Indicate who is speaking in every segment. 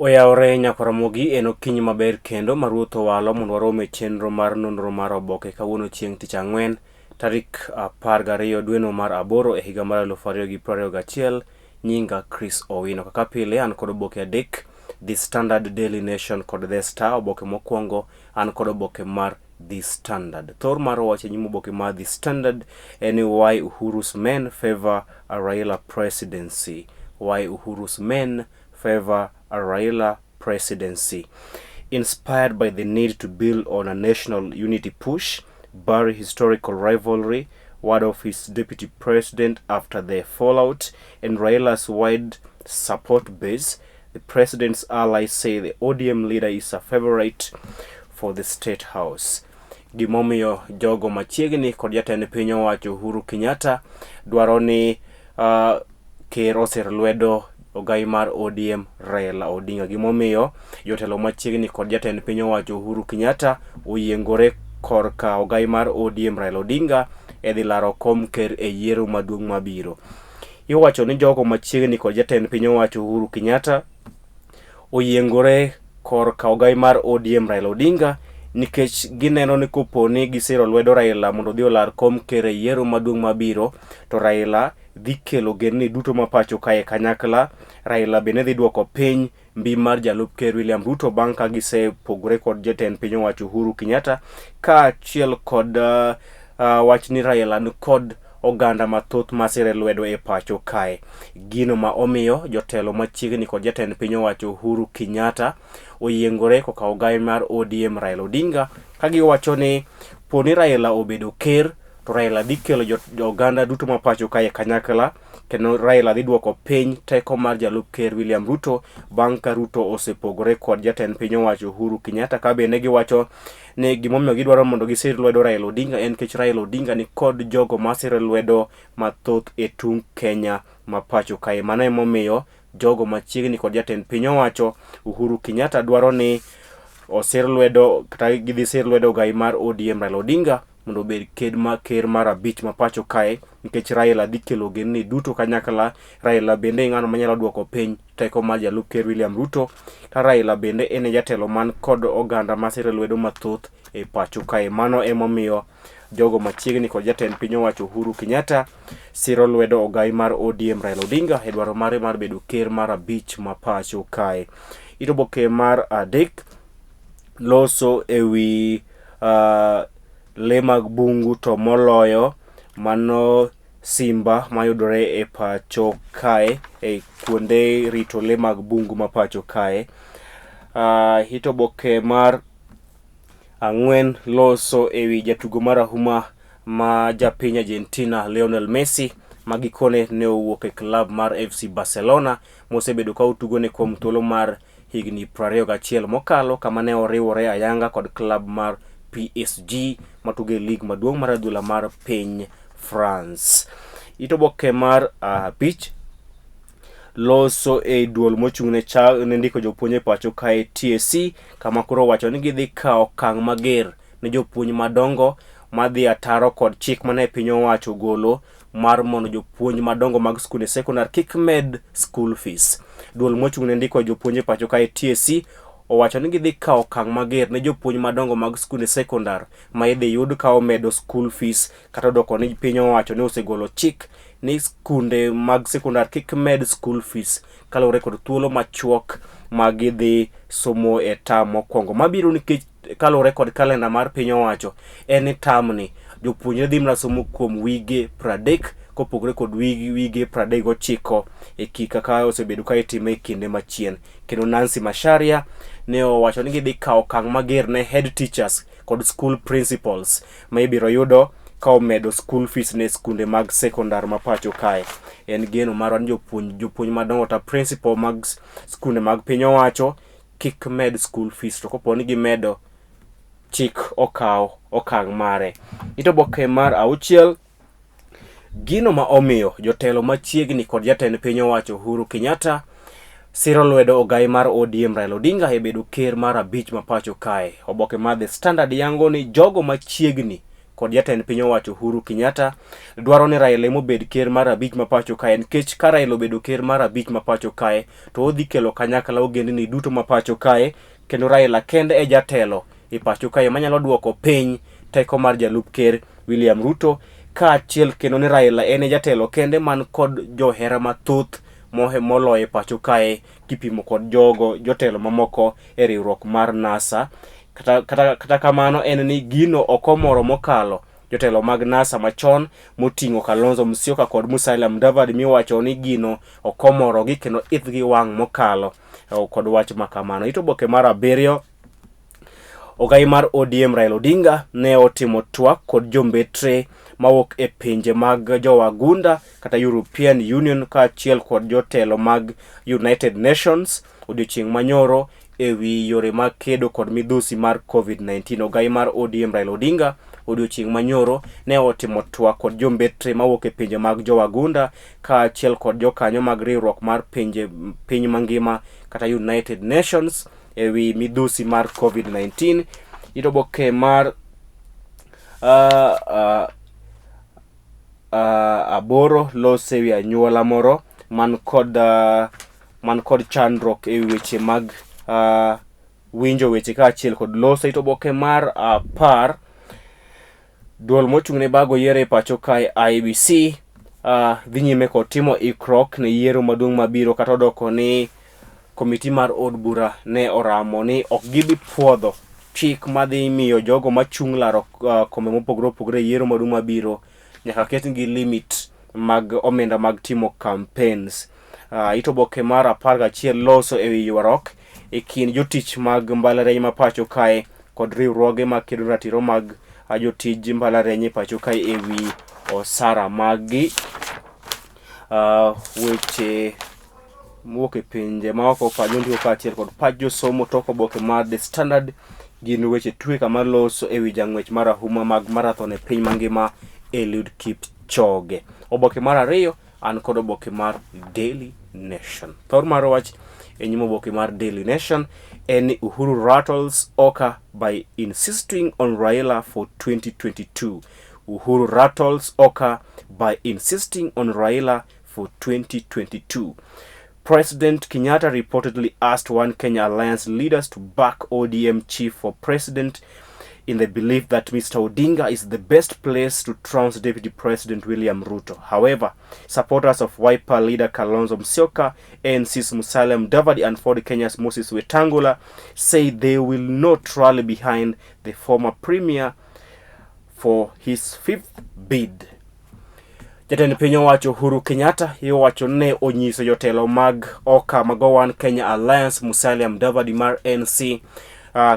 Speaker 1: Oyawre nyakoromogi en okinyi maber kendo maruoth owalo mondo warome chenro mar nonro mar oboke kawuono chieng' tich ang'wen tarik 12 dweno mar 8 e higa mar 2021. Nyinga Chris Owino. Kaka pile an kod oboke adek, The Standard, Daily Nation kod The Star. Oboke mokwongo an kod oboke mar The Standard. Thor mar wache nyimo oboke mar The Standard en why Uhuru's men favor a Raila presidency. Why Uhuru's men favor a Raila presidency. Inspired by the need to build on a national unity push, bury historical rivalry, word of his deputy president after the fallout, and Raila's wide support base, the president's allies say the ODM leader is a favorite for the State House. Gimomiyo jogo machiegni kod jatend piny owacho Uhuru Kenyatta dwaro ni ker oser lwedo ogai mar ODM Raila Odinga. Gimomiyo jotelo machiegni kod jatend piny owacho Uhuru Kenyatta oyiengore korka ogai mar ODM Raila Odinga edhi laro kom ker e yiero maduong' mabiro. Iwacho ni jogo machiegni kod jatend piny owacho Uhuru Kenyatta oyiengore korka ogai mar ODM Raila Odinga nikech gineno ni koponi gisiro lwedo Raila mondo odhi olar kom ker e yiero maduong' mabiro, to Raila dhi kelo genni duto mapacho kae kanyakla. Raila bende dhi duoko piny mbi mar jalup ker William Ruto bang' ka gisepogore kod jatend piny owacho Uhuru Kenyatta, ka achiel kod wach ni Raila ni kod oganda mathoth masire lwedo e pacho kae. Gino ma omiyo jotelo machiegni kod jatend piny owacho Uhuru Kenyatta oyiengore koka ogai mar ODM Raila Odinga, ka giwacho ni poni Raila obedo ker, to Raila dhi kelo oganda duto mapacho kae kanyakla, kendo Raila dhi duoko piny teko mar jalup ker William Ruto bang' ka Ruto osepogore kod jatend piny owacho Uhuru Kenyatta. Ka bende giwacho ni gimomiyo gidwaro mondo gisir lwedo Raila Odinga en kech Raila Odinga ni kod jogo masire lwedo mathoth e tung Kenya mapacho kae. Mano emomiyo jogo machiegni kod jatend piny owacho Uhuru Kenyatta dwaro ni osir lwedo kata gidhi sir lwedo ogai mar ODM Raila Odinga mondo obed ker mar abich mapacho kae, nikech Raila dhi kelo genni duto kanyakla. Raila bende ng'ano manyalo duoko piny teko mar jalup ker William Ruto, ka Raila bende en jatelo man kod oganda masire lwedo mathoth e pacho kae. Mano emomiyo jogo machiegni kod jatend piny owacho Uhuru Kenyatta siro lwedo ogai mar ODM Raila Odinga e dwaro mare mar bedo ker mar abich mapacho kae. Oboke mar adek loso ewi le mag bungu to moloyo mano simba mayudore e pacho kae, e kuonde rito le mag bungu mapacho kae. Oboke mar ang'wen loso ewi jatugo marahuma ma japiny Argentina Lionel Messi, magikone ne owuok e klab mar FC Barcelona mosebedo ka otugo ne kuom thuolo mar higni 21 mokalo, kama ne oriwore ayanga kod klab mar PSG matuge lig maduong' mar adhula mar piny France. Oboke mar abich loso e duol mochung'ne ne ndiko jopuonj e pacho kae TSC, kama koro wacho ni gidhi kawo okang' mager ne jopuonj madongo madhi ataro kod chik mane piny owacho golo mar mondo jopuonj madongo mag skunde sekondar kik med school fees. Duol mochung'ne ndiko jopuonj e pacho kae TSC owacho ni gidhi kawo okang' mager ne jopuonj madongo mag skunde sekondar ma idhi yud ka omedo school fees, kata doko ni piny owacho ni osegolo chik ni skunde mag sekondar kik med school fees kaluwore kod thuolo machuok ma gidhi somo e tam mokwongo mabiro, nikech kaluwore kod kalenda mar piny owacho en ni tamni jopuonjre dhi mra somo kuom wige 30 kopogore kod wige 39 e kaka osebedo ka itime e kinde machien. Kendo Nancy Macharia ne owacho ni gidhi kawo okang' mager ne head teachers kod school principals ma ibiro yudo ka omedo school fees ne skunde mag sekondar mapacho kae. En geno mar jopuonj madongo ta principal mag skunde mag piny owacho kik med school fees, to koponi gimedo chik okawo okang' mare. Oboke mar auchiel gino ma omiyo jotelo machiegni kod jatend piny owacho Uhuru Kenyatta siro lwedo ogai mar ODM Raila Odinga e bedo ker mar abich mapacho kae. Oboke mar The Standard yango ni jogo machiegni kod jatend piny owacho Uhuru Kenyatta dwaro ni Raila mobed ker mar abich ma pacho kae, nikech ka Raila obedo ker mar abich ma pacho kae to odhi kelo kanyakla ogendni duto ma pacho kae, kendo Raila kende e jatelo e pacho kae manyalo duoko piny teko mar jalup ker William Ruto, ka achiel kendo ni Raila en e jatelo kende man kod johera mathoth moloyo e pacho kae kipimo kod jotelo mamoko e riwruok mar NASA. Kata kamano en ni gino okomoro mokalo jotelo mag NASA machon moting'o Kalonzo Musyoka kod Musalia Mudavadi, miwacho ni gino okomorogi kendo ithgi wang' mokalo kod wach makamano. Ito Oboke mar 7, ogai mar ODM Raila Odinga ne otimo twak kod jombetre mawuok e pinje mag jowagunda kata European Union ka achiel kod jotelo mag United Nations odiochieng' manyoro ewi yore mag kedo kod midhusi mar COVID-19. Ogai mar ODM Raila Odinga odiochieng' manyoro ne otimo twak kod jombetre mawuok e pinje mag jowagunda ka achiel kod jokanyo mag riwruok mar piny mangima kata United Nations ewi midhusi mar COVID-19. Ito Oboke mar 8 lose ewi anyuola moro man kod chandruok ewi weche mag winjo weche ka achiel kod lose. Ito Oboke mar 10, duol mochung'ne bago yiero e pacho kae IEBC dhi nyime kod timo ikruok ne yiero maduong' mabiro, kata odoko ni komiti mar od bura ne oramo ni ok gibi puodho chik madhi miyo jogo machung' laro kombe mopogore opogore yiero maduong' mabiro nyaka ketgi limit mag omenda mag timo campaigns. Ito Oboke mar 11 loso ewi ywarok e kind jotich mag mbalariany ma pacho kae kod riwruoge mag kedo ratiro mag jotij mbalariany e pacho kae ewi osara magi. Weche mowuok e pinje maoko pajondio ka achiel kod pach josomo tok Oboke mar The Standard gin weche twe kama loso ewi jang'wech marahuma mag marathon e piny mangima Eliud Kipchoge. Oboke mar 2 an kod Oboke mar Daily Nation. Thor mar wach e nyimo Oboke mar Daily Nation en Uhuru rattles Oka by insisting on Raila for 2022. Uhuru rattles Oka by insisting on Raila for 2022. President Kenyatta reportedly asked One Kenya Alliance leaders to back ODM chief for president in the belief that Mr. Odinga is the best place to trounce Deputy President William Ruto. However, supporters of Wiper leader Kalonzo Musyoka, ANC's Musalia Mudavadi and Ford Kenya's Moses Wetangula say they will not rally behind the former premier for his 5th bid. Jatend piny owacho Uhuru Kenyatta iwacho ne onyiso jotelo mag Oka mag One Kenya Alliance, Musalia Mudavadi mar NC,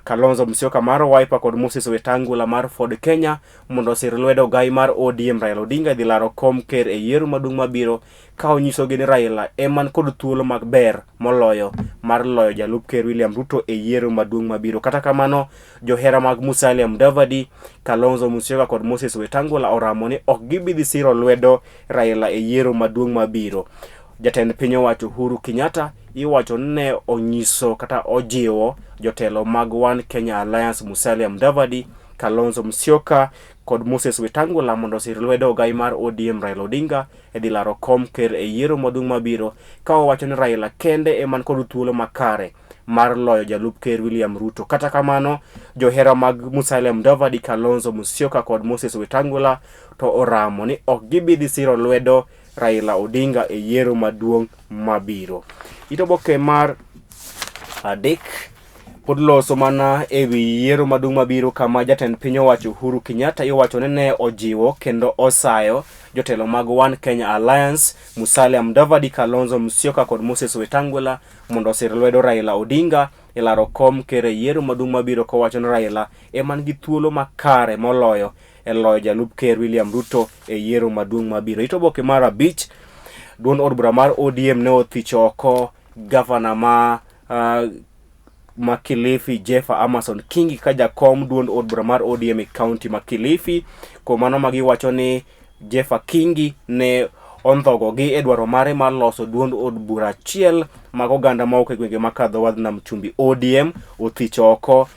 Speaker 1: Kalonzo Musyoka mar Wiper kod Moses Wetangula mar Ford Kenya mondo osir lwedo ogai mar ODM Raila Odinga dhi laro kom ker e yiero maduong' mabiro, ka onyiso ni Raila eman kod thuolo maber moloyo mar loyo jalup ker William Ruto e yiero maduong' mabiro. Kata kamano, johera mag Musalia Mudavadi, Kalonzo Musyoka kod Moses Wetangula oramo ni ok gibi dhi siro lwedo Raila e yiero maduong' mabiro. Jatend piny owacho Uhuru Kenyatta iwacho ne onyiso kata ojiwo jotelo mag One Kenya Alliance, Musalia Mudavadi, Kalonzo Musyoka kod Moses Wetangula mondo osir lwedo ogai mar ODM Raila Odinga e dhi laro kom ker e yiero maduong' mabiro, ka owacho ni Raila kende eman kod thuolo makare mar loyo jalup ker William Ruto. Kata kamano, johera mag Musalia Mudavadi, Kalonzo Musyoka kod Moses Wetangula to oramo ni ok gibi dhi siro lwedo Raila Odinga e yiero maduong' mabiro. Ito Oboke mar 3 pod loso mana ewi yiero maduong' mabiro, kama jatend piny owacho Uhuru Kenyatta iwacho ne ojiwo kendo osayo jotelo mag One Kenya Alliance, Musalia Mudavadi, Kalonzo Musyoka kod Moses Wetangula mondo osir lwedo Raila Odinga e laro kom ker e yiero maduong' mabiro, ko wacho ni Raila eman gi thuolo makare moloyo e loyo jalup ker William Ruto e yiero maduong' mabiro. Ito Oboke mar 5 duond od bura mar ODM ne othicho oko gavana ma Kilifi Jeffa Amason Kingi ka jakom duond od bura mar ODM e county ma Kilifi. Kuom mano magiwacho ni Jeffa Kingi ne ondhogogi e dwaro mare mar loso duond od bura achiel mag oganda mawuok e gwenge makadho wadh nam chumbi. ODM othicho oko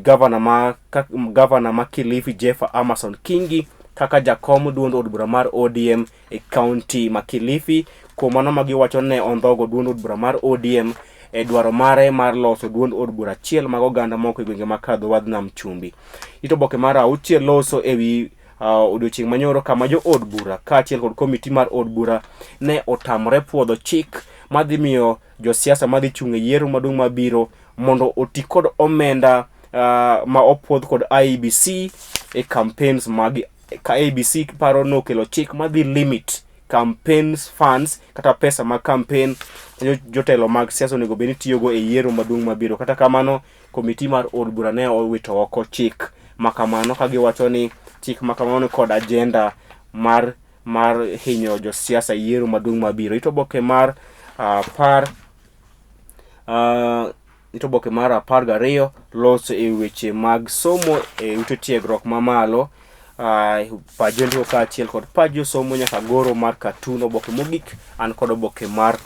Speaker 1: Governor ma Kilifi Jeff Amason Kingi kaka jakom duond od bura mar ODM e county ma Kilifi. Kuom mano ma giwacho ne ondhogo duond od bura mar ODM e dwaro mare mar loso duond od bura achiel mag oganda moko e gwenge ma kadho wadh nam chumbi. Ito oboke mar 6 loso ewi odiochieng' manyoro kama jo od bura kaachiel kod komiti mar od bura ne otamre puodho chik madhi miyo josiasa madhi chung' e yiero maduong' mabiro mondo oti kod omenda ma opuodh kod IEBC e campaigns mag ka ABC paro no kelo chik madhi limit campaigns funds kata pesa mag campaign jotelo mag siasa onego bed ni tiyogo e yiero maduong' mabiro. Kata kamano komiti mar od bura ne owito oko chik makamano ka giwacho ni chik makamano kod agenda mar hinyo josiasa yiero maduong' mabiro. Ito oboke mar 12 loso e weche mag somo e ute tiegruok mamalo. Pajo ndiko kaachiel kod pajo somo nyaka goro mar cartoon. Oboke mogik an kod oboke mar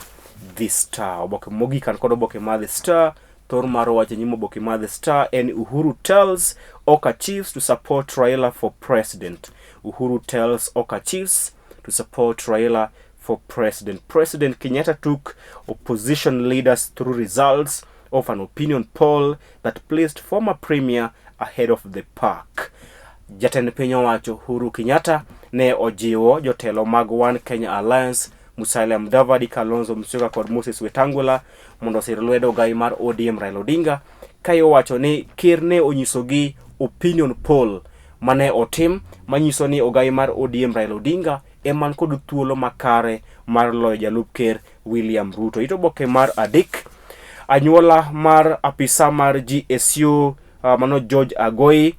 Speaker 1: The Star. Oboke mogik an kod oboke mar The Star. Thor mar wache nyimo oboke mar The Star en Uhuru tells Oka Chiefs to support Raila for president. Uhuru tells Oka Chiefs to support Raila for president. President Kenyatta took opposition leaders through results of an opinion poll that placed former premier ahead of the pack. Jatend piny owacho Uhuru Kenyatta ne ojiwo jotelo mag One Kenya Alliance Musalia Mudavadi, Kalonzo Musyoka kod Moses Wetangula mondo osir lwedo gai mar ODM Raila Odinga, ka owacho ni ker ne onyisogi opinion poll mane otim manyiso ni ogai mar ODM Raila Odinga eman kod thuolo makare mar loyo jalup ker William Ruto. Ito oboke mar 3, anyuola mar apisa mar GSU mano George Agoi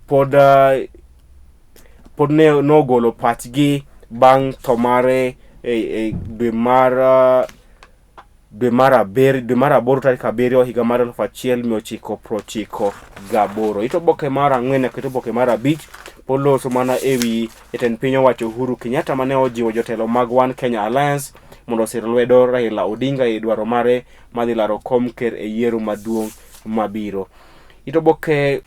Speaker 1: pod ne nogolo pachgi bang' tho mare dwe mar aboro tarik 7 higa mar 1998. Ito oboke mar 4 nyaka oboke mar 5 poloso mana ewi jatend piny owacho Uhuru Kenyatta mane ojiwo jotelo mag One Kenya Alliance mondo osir lwedo Raila Odinga e dwaro mare madhi laro kom ker e yiero maduong' mabiro. Ito oboke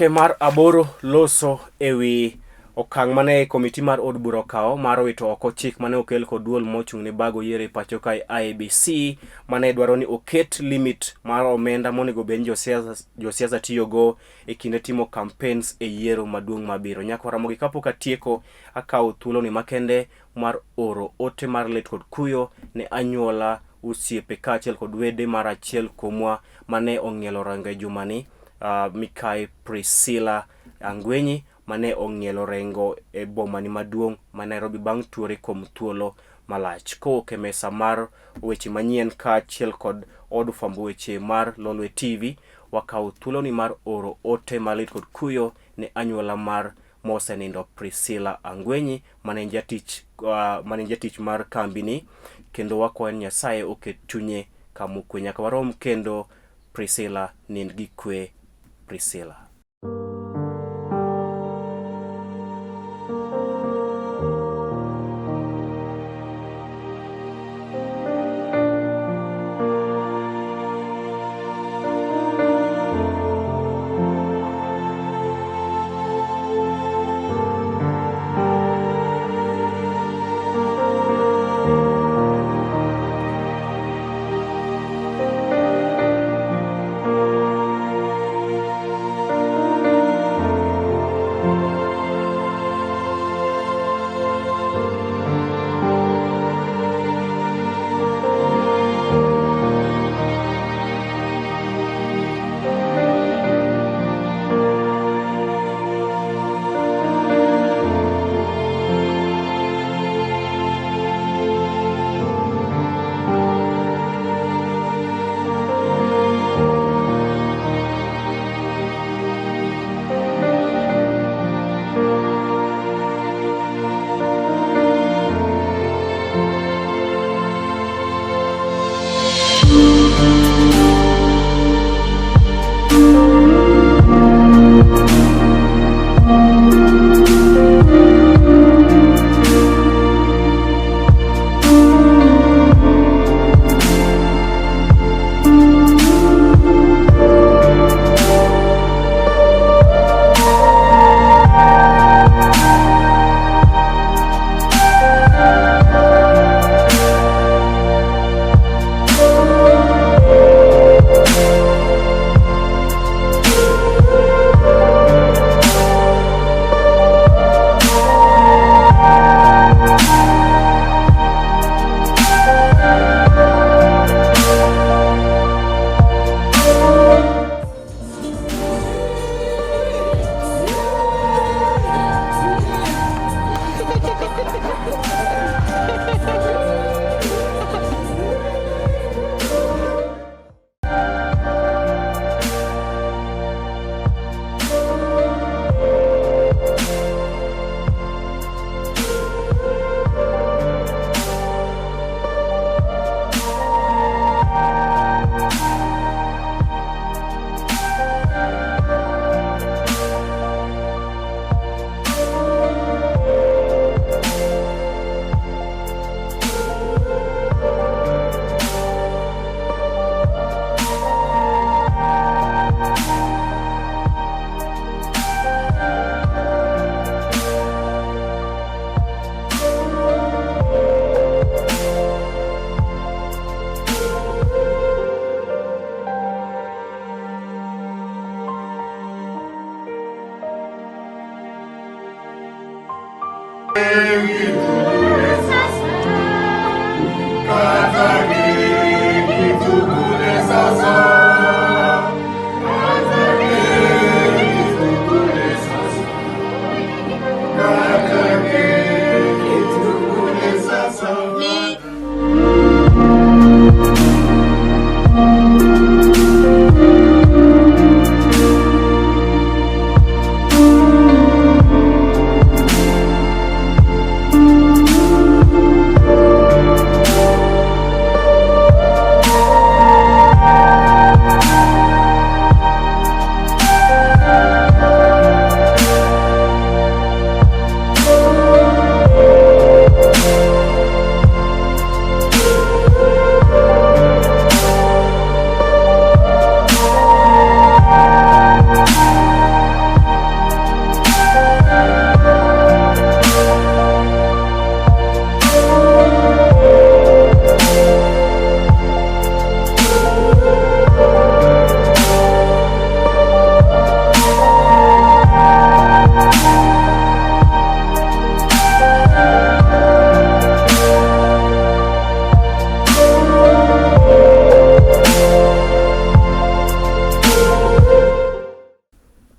Speaker 1: mar 8 loso ewi okang' mane komiti mar od bura okawo mar wito oko chik mane okel kod duol mochung' ne bago yiero e pacho ka IEBC mane dwaro ni oket limit mar omenda monego bed josiasa tiyogo e kinde timo campaigns e yiero maduong' mabiro. Nyaka ramogi kapok atieko akawo thuolo ni makende mar oro ote mar lit kod kuyo ne anyuola, osiepe kaachiel kod wede mar achiel kuomwa mane ong'ielo rango e jumani, Mikai Priscilla Angwenyi mane ong'ielo rengo e bomani maduong' ma Nairobi bang' tuore kuom thuolo malach. Kowuok e mesa mar weche manyien kaachiel kod od fwambo weche mar Lolwe TV, wakawo thuolo ni mar oro ote malit kod kuyo ne anyuola mar mosenindo Priscilla Angwenyi mane jatich mar kambini, kendo wakwayo ni Nyasaye oket chunye kamokwe. Nyaka warom kendo. Priscilla, nind gi kwe. Priscilla.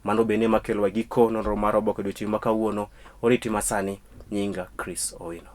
Speaker 1: Mano bende makelo giko nonro mar Oboke odiochieng' ma kawuono. Oriti masani, nyinga Chris Owino.